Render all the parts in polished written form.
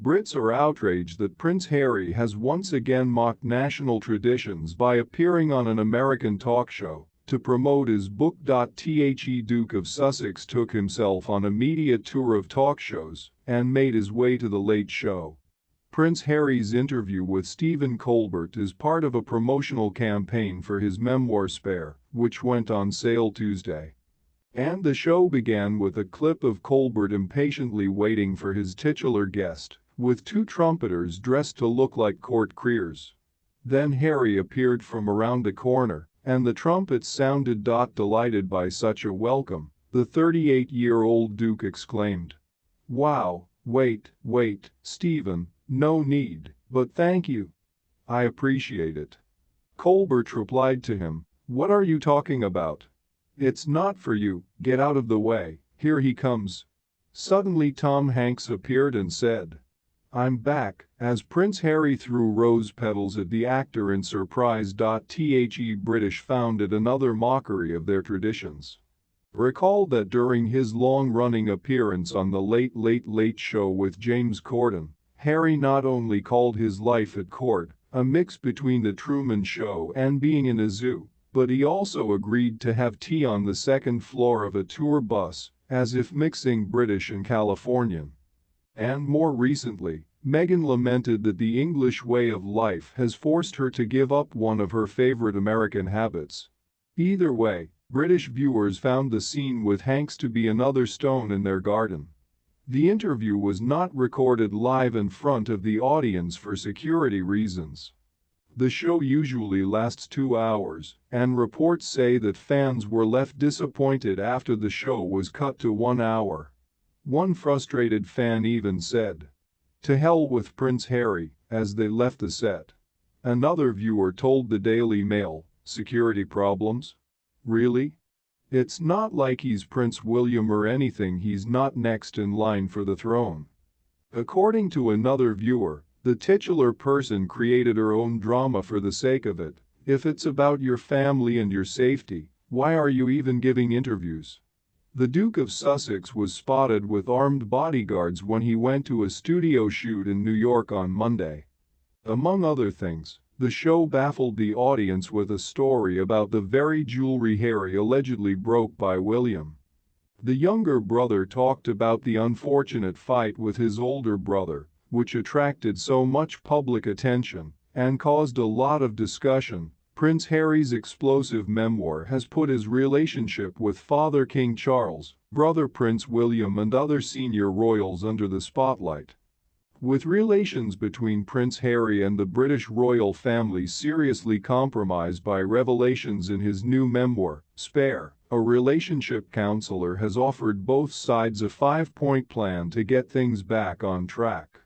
Brits are outraged that Prince Harry has once again mocked national traditions by appearing on an American talk show to promote his book. The Duke of Sussex took himself on a media tour of talk shows and made his way to The Late Show. Prince Harry's interview with Stephen Colbert is part of a promotional campaign for his memoir Spare, which went on sale Tuesday. And the show began with a clip of Colbert impatiently waiting for his titular guest, with two trumpeters dressed to look like court criers. Then Harry appeared from around the corner, and the trumpets sounded. Delighted by such a welcome, the 38-year-old Duke exclaimed, "Wow, wait, Stephen, no need, but thank you. I appreciate it." Colbert replied to him, "What are you talking about? It's not for you, get out of the way, here he comes." Suddenly Tom Hanks appeared and said, "I'm back," as Prince Harry threw rose petals at the actor in surprise. The British found it another mockery of their traditions. Recall that during his long-running appearance on the Late Show with James Corden, Harry not only called his life at court a mix between the Truman Show and being in a zoo, but he also agreed to have tea on the second floor of a tour bus, as if mixing British and Californian. And more recently, Meghan lamented that the English way of life has forced her to give up one of her favorite American habits. Either way, British viewers found the scene with Hanks to be another stone in their garden. The interview was not recorded live in front of the audience for security reasons. The show usually lasts 2 hours, and reports say that fans were left disappointed after the show was cut to 1 hour. One frustrated fan even said, "To hell with Prince Harry," as they left the set. Another viewer told the Daily Mail, "Security problems? Really? It's not like he's Prince William or anything, he's not next in line for the throne." According to another viewer, the titular person created her own drama for the sake of it. If it's about your family and your safety, why are you even giving interviews? The Duke of Sussex was spotted with armed bodyguards when he went to a studio shoot in New York on Monday. Among other things, the show baffled the audience with a story about the very jewelry Harry allegedly broke by William. The younger brother talked about the unfortunate fight with his older brother, which attracted so much public attention and caused a lot of discussion. Prince Harry's explosive memoir has put his relationship with Father King Charles, brother Prince William and other senior royals under the spotlight. With relations between Prince Harry and the British royal family seriously compromised by revelations in his new memoir, Spare, a relationship counselor has offered both sides a 5-point plan to get things back on track.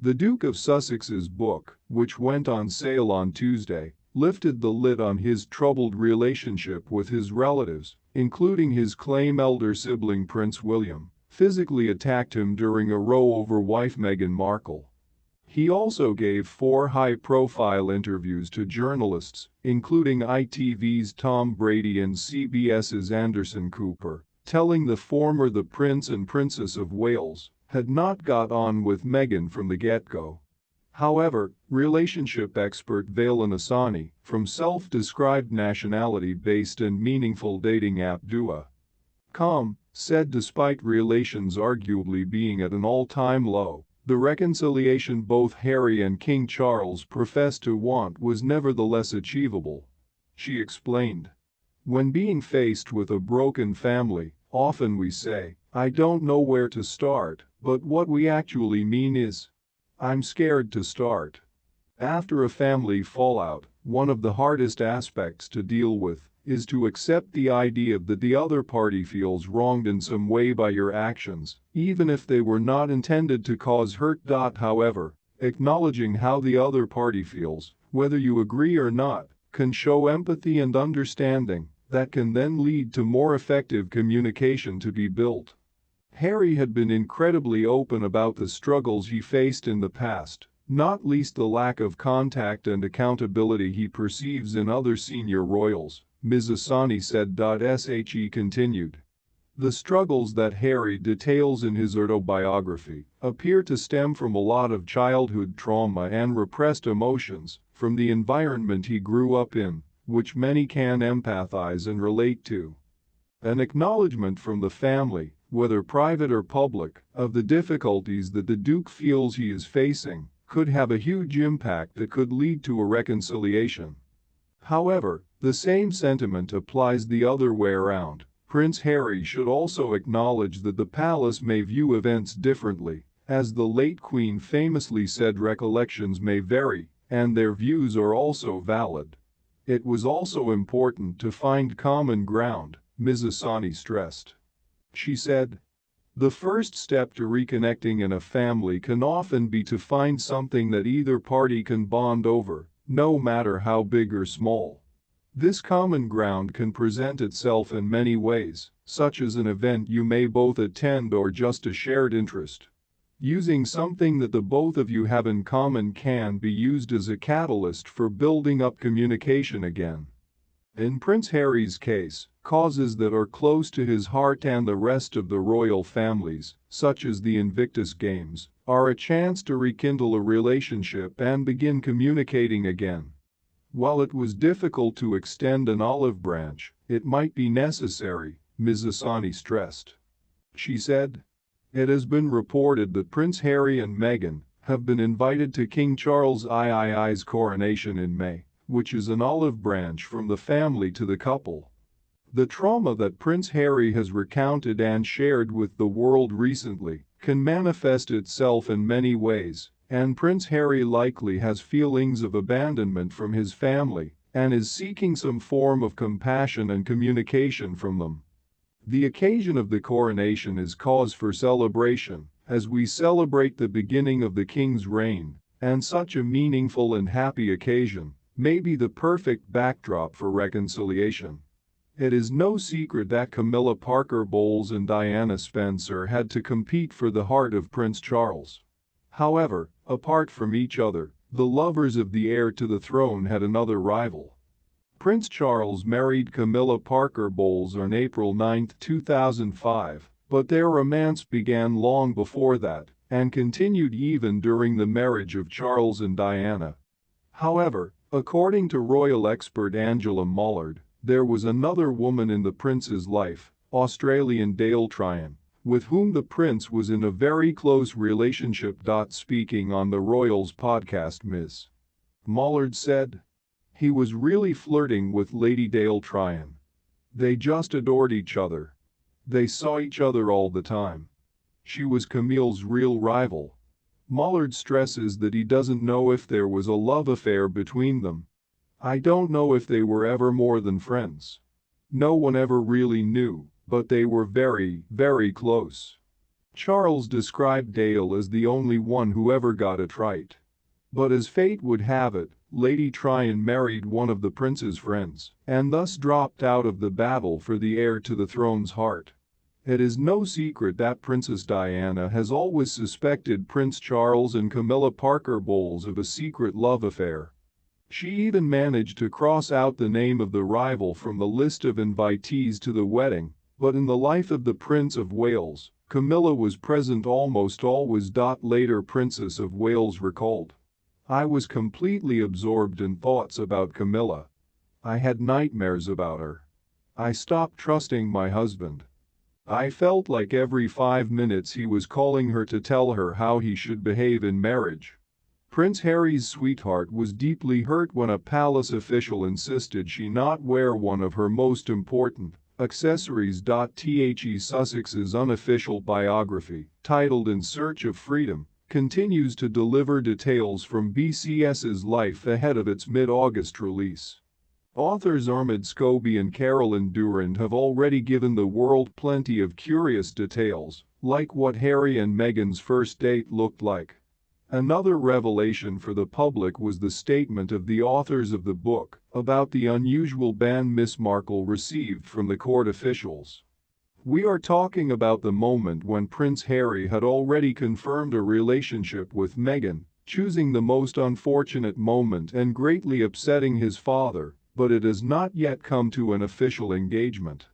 The Duke of Sussex's book, which went on sale on Tuesday, lifted the lid on his troubled relationship with his relatives, including his claimed elder sibling Prince William, physically attacked him during a row over wife Meghan Markle. He also gave 4 high-profile interviews to journalists, including ITV's Tom Brady and CBS's Anderson Cooper, telling the former the Prince and Princess of Wales had not got on with Meghan from the get-go. However, relationship expert Valen Asani, from self-described nationality-based and meaningful dating app Dua.com, said despite relations arguably being at an all-time low, the reconciliation both Harry and King Charles professed to want was nevertheless achievable. She explained, "When being faced with a broken family, often we say, 'I don't know where to start,' but what we actually mean is, 'I'm scared to start.'" After a family fallout, one of the hardest aspects to deal with is to accept the idea that the other party feels wronged in some way by your actions, even if they were not intended to cause hurt. However, acknowledging how the other party feels, whether you agree or not, can show empathy and understanding that can then lead to more effective communication to be built. Harry had been incredibly open about the struggles he faced in the past, not least the lack of contact and accountability he perceives in other senior royals, Ms. Asani said. She continued, The struggles that Harry details in his autobiography appear to stem from a lot of childhood trauma and repressed emotions from the environment he grew up in, which many can empathize and relate to. An acknowledgement from the family, whether private or public, of the difficulties that the Duke feels he is facing could have a huge impact that could lead to a reconciliation. However, the same sentiment applies the other way around. Prince Harry should also acknowledge that the palace may view events differently, as the late Queen famously said recollections may vary, and their views are also valid. It was also important to find common ground, Ms. Asani stressed. She said, "The first step to reconnecting in a family can often be to find something that either party can bond over, no matter how big or small. This common ground can present itself in many ways, such as an event you may both attend or just a shared interest. Using something that the both of you have in common can be used as a catalyst for building up communication again." In Prince Harry's case, causes that are close to his heart and the rest of the royal families, such as the Invictus Games, are a chance to rekindle a relationship and begin communicating again. While it was difficult to extend an olive branch, it might be necessary, Ms. Asani stressed. She said, "It has been reported that Prince Harry and Meghan have been invited to King Charles III's coronation in May, which is an olive branch from the family to the couple." The trauma that Prince Harry has recounted and shared with the world recently can manifest itself in many ways, and Prince Harry likely has feelings of abandonment from his family and is seeking some form of compassion and communication from them. The occasion of the coronation is cause for celebration, as we celebrate the beginning of the king's reign, and such a meaningful and happy occasion may be the perfect backdrop for reconciliation. It is no secret that Camilla Parker Bowles and Diana Spencer had to compete for the heart of Prince Charles. However, apart from each other, the lovers of the heir to the throne had another rival. Prince Charles married Camilla Parker Bowles on April 9, 2005, but their romance began long before that and continued even during the marriage of Charles and Diana. However, according to royal expert Angela Mullard, there was another woman in the prince's life, Australian Dale Tryon, with whom the prince was in a very close relationship. Speaking on the Royals podcast, Ms. Mullard said, "He was really flirting with Lady Dale Tryon. They just adored each other. They saw each other all the time. She was Camille's real rival." Mullard stresses that he doesn't know if there was a love affair between them. "I don't know if they were ever more than friends. No one ever really knew, but they were very, very close." Charles described Dale as the only one who ever got it right. But as fate would have it, Lady Tryon married one of the prince's friends, and thus dropped out of the battle for the heir to the throne's heart. It is no secret that Princess Diana has always suspected Prince Charles and Camilla Parker Bowles of a secret love affair. She even managed to cross out the name of the rival from the list of invitees to the wedding, but in the life of the Prince of Wales, Camilla was present almost always. Later Princess of Wales recalled, "I was completely absorbed in thoughts about Camilla. I had nightmares about her. I stopped trusting my husband. I felt like every 5 minutes he was calling her to tell her how he should behave in marriage." Prince Harry's sweetheart was deeply hurt when a palace official insisted she not wear one of her most important accessories. Sussex's unofficial biography, titled In Search of Freedom, continues to deliver details from BCS's life ahead of its mid-August release. Authors Ahmed Scobie and Carolyn Durand have already given the world plenty of curious details, like what Harry and Meghan's first date looked like. Another revelation for the public was the statement of the authors of the book about the unusual ban Miss Markle received from the court officials. We are talking about the moment when Prince Harry had already confirmed a relationship with Meghan, choosing the most unfortunate moment and greatly upsetting his father, but it has not yet come to an official engagement.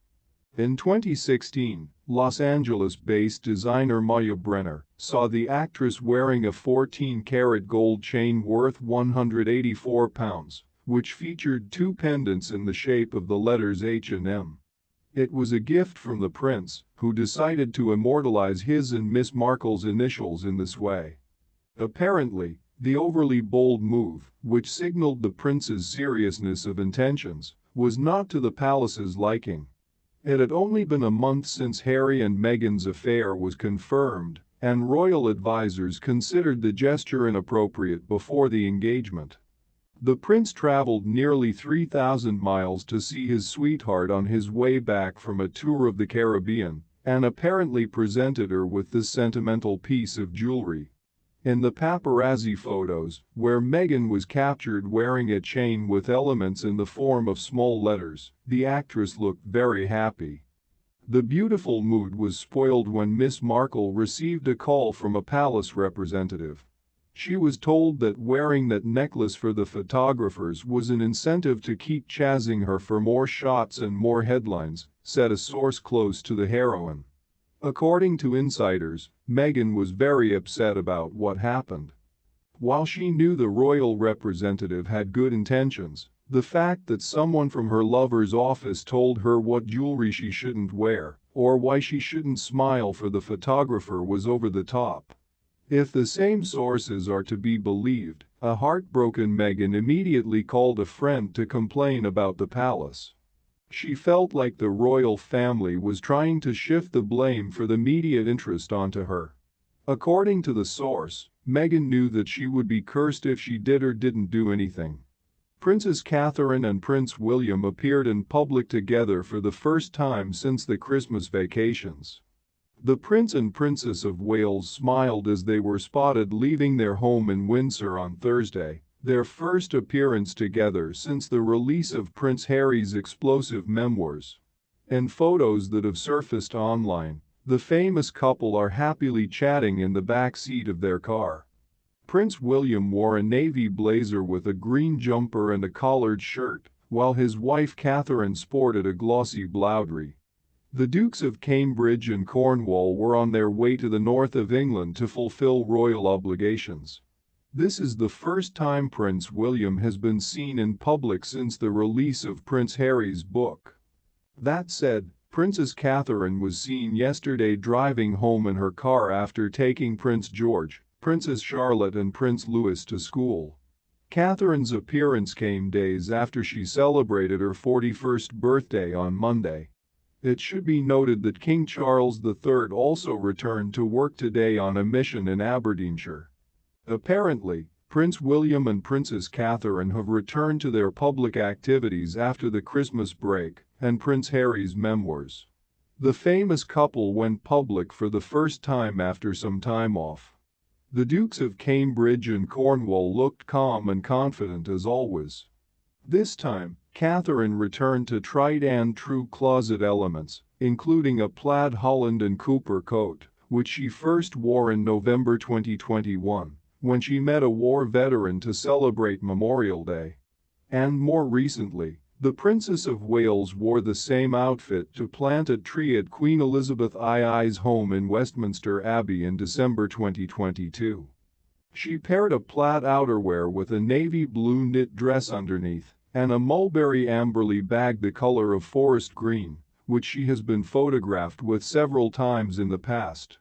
In 2016, Los Angeles-based designer Maya Brenner saw the actress wearing a 14-karat gold chain worth £184, which featured two pendants in the shape of the letters H and M. It was a gift from the prince, who decided to immortalize his and Miss Markle's initials in this way. Apparently, the overly bold move, which signaled the prince's seriousness of intentions, was not to the palace's liking. It had only been a month since Harry and Meghan's affair was confirmed, and royal advisors considered the gesture inappropriate before the engagement. The prince traveled nearly 3,000 miles to see his sweetheart on his way back from a tour of the Caribbean, and apparently presented her with this sentimental piece of jewelry. In the paparazzi photos, where Meghan was captured wearing a chain with elements in the form of small letters, the actress looked very happy. The beautiful mood was spoiled when Miss Markle received a call from a palace representative. She was told that wearing that necklace for the photographers was an incentive to keep chasing her for more shots and more headlines, said a source close to the heroine. According to insiders, Meghan was very upset about what happened. While she knew the royal representative had good intentions, the fact that someone from her lover's office told her what jewelry she shouldn't wear, or why she shouldn't smile for the photographer, was over the top. If the same sources are to be believed, a heartbroken Meghan immediately called a friend to complain about the palace. She felt like the royal family was trying to shift the blame for the media interest onto her. According to the source, Meghan knew that she would be cursed if she did or didn't do anything. Princess Catherine and Prince William appeared in public together for the first time since the Christmas vacations. The Prince and Princess of Wales smiled as they were spotted leaving their home in Windsor on Thursday, their first appearance together since the release of Prince Harry's explosive memoirs. In photos that have surfaced online, the famous couple are happily chatting in the back seat of their car. Prince William wore a navy blazer with a green jumper and a collared shirt, while his wife Catherine sported a glossy bloudery. The Dukes of Cambridge and Cornwall were on their way to the north of England to fulfill royal obligations. This is the first time Prince William has been seen in public since the release of Prince Harry's book. That said, Princess Catherine was seen yesterday driving home in her car after taking Prince George, Princess Charlotte and Prince Louis to school. Catherine's appearance came days after she celebrated her 41st birthday on Monday. It should be noted that King Charles III also returned to work today on a mission in Aberdeenshire. Apparently, Prince William and Princess Catherine have returned to their public activities after the Christmas break and Prince Harry's memoirs. The famous couple went public for the first time after some time off. The Dukes of Cambridge and Cornwall looked calm and confident as always. This time, Catherine returned to tried and true closet elements, including a plaid Holland and Cooper coat, which she first wore in November 2021. When she met a war veteran to celebrate Memorial Day. And more recently, the Princess of Wales wore the same outfit to plant a tree at Queen Elizabeth II's home in Westminster Abbey in December 2022. She paired a plaid outerwear with a navy blue knit dress underneath, and a mulberry amberley bag the color of forest green, which she has been photographed with several times in the past.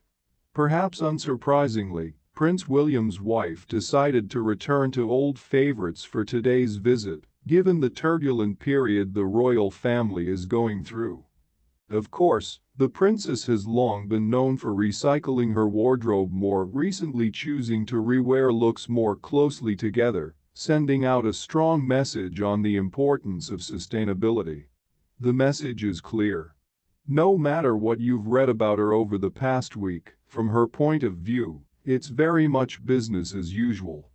Perhaps unsurprisingly, Prince William's wife decided to return to old favorites for today's visit, given the turbulent period the royal family is going through. Of course, the princess has long been known for recycling her wardrobe, more recently choosing to rewear looks more closely together, sending out a strong message on the importance of sustainability. The message is clear. No matter what you've read about her over the past week, from her point of view, it's very much business as usual.